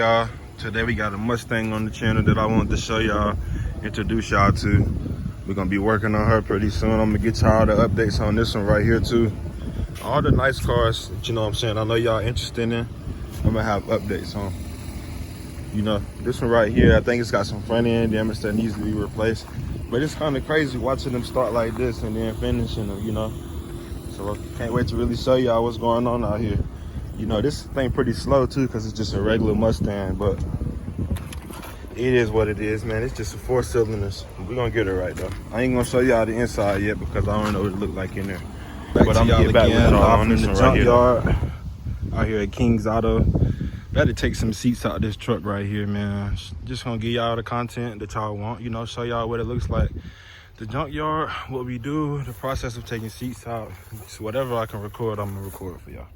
Y'all, today we got a Mustang on the channel that I wanted to show y'all, introduce y'all to. We're gonna be working on her pretty soon. I'm gonna get y'all the updates on this one right here too. All the nice cars, you know what I'm saying, I know y'all interested in, I'm gonna have updates on. You know, this one right here, I think it's got some front end damage that needs to be replaced. But it's kind of crazy watching them start like this and then finishing them, you know. So I can't wait to really show y'all what's going on out here. You know, this thing pretty slow too because it's just a regular Mustang, but it is what it is, man. It's just a 4 cylinders. We're gonna get it right though. I ain't gonna show y'all the inside yet because I don't know what it look like in there. But I'm gonna get back with y'all on this one right here. Out here at King's Auto. Better take some seats out of this truck right here, man. Just gonna give y'all the content that y'all want, you know, show y'all what it looks like. The junkyard, what we do, the process of taking seats out. So whatever I can record, I'm gonna record for y'all.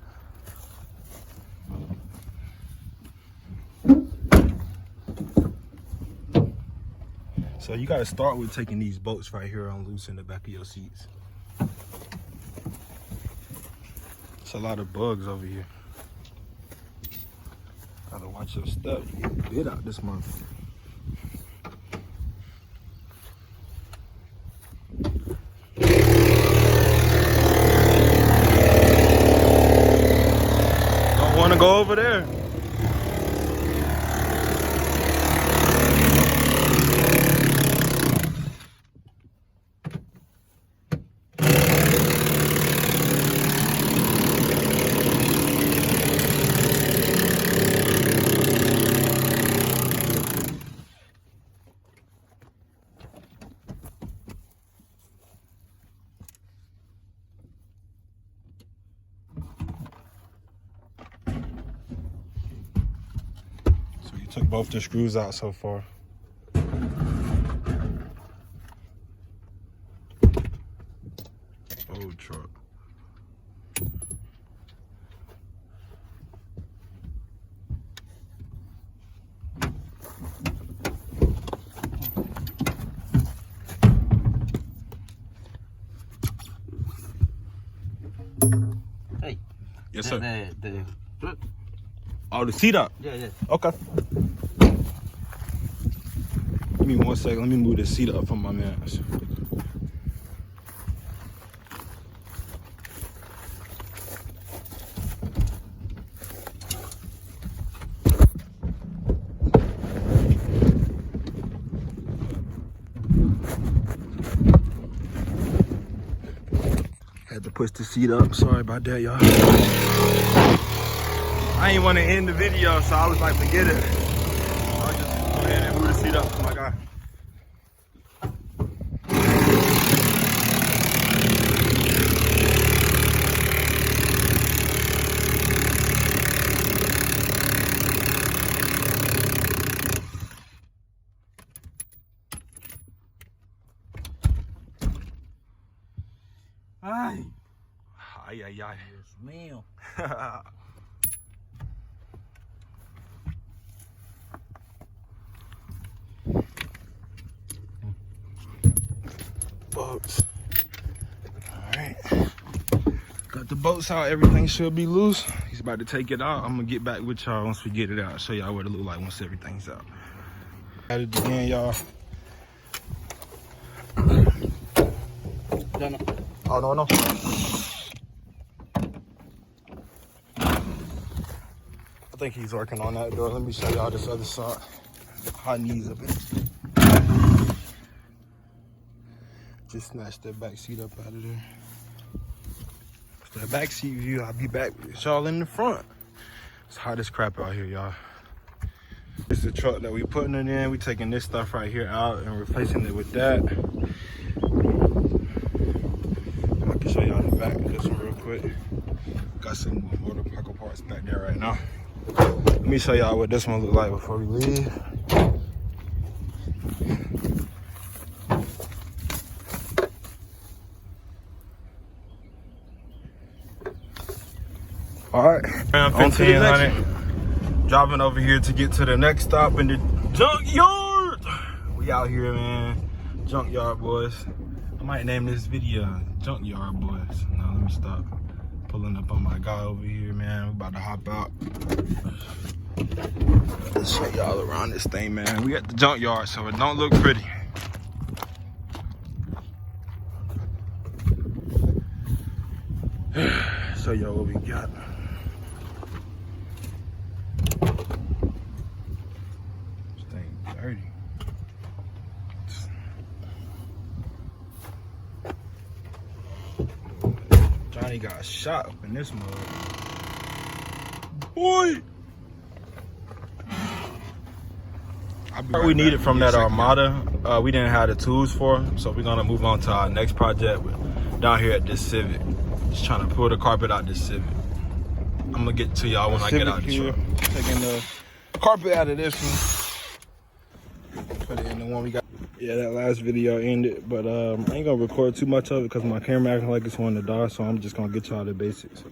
So you gotta start with taking these bolts right here on loose in the back of your seats. It's a lot of bugs over here. Gotta watch your step. You get bit out this month. Don't wanna go over there. Took both the screws out so far. Old truck. Hey. Yes, sir. The Oh, the seat up? Yeah. Okay. Give me 1 second. Let me move the seat up for my man. Had to push the seat up. Sorry about that, y'all. I ain't want to end the video, so I was like, forget it. I'll just go ahead and move the seat up for my guy. Ay. Ay, ay, ay. Dios mío. Bolts. Alright. Got the bolts out, everything should be loose. He's about to take it out. I'm gonna get back with y'all once we get it out. Show y'all what it look like once everything's out. Got it again, y'all. No. Oh, no. I think he's working on that door. Let me show y'all this other side. High knees of it. Just snatched that back seat up out of there. For the back seat view, I'll be back with y'all in the front. It's hot as crap out here, y'all. This is the truck that we putting it in. We taking this stuff right here out and replacing it with that. I can show y'all the back of this one real quick. Got some motorcycle parts back there right now. Let me show y'all what this one look like before we leave. All right, on 1500, driving over here to get to the next stop in the junkyard. We out here, man. Junkyard boys. I might name this video Junkyard Boys. Now let me stop. Pulling up on my guy over here, man. We're about to hop out. Let's show y'all around this thing, man. We at the junkyard, so it don't look pretty. Show y'all what we got. This thing dirty. Johnny got shot up in this mud. Boy! What we needed from that Armada, we didn't have the tools for, so we're gonna move on to our next project down here at this Civic. Just trying to pull the carpet out this Civic. I'm gonna get to y'all when I get out the truck. Taking the carpet out of this one. Put it in the one we got. Yeah, that last video ended, but I ain't gonna record too much of it because my camera acting like it's wanting to die, so I'm just gonna get y'all the basics.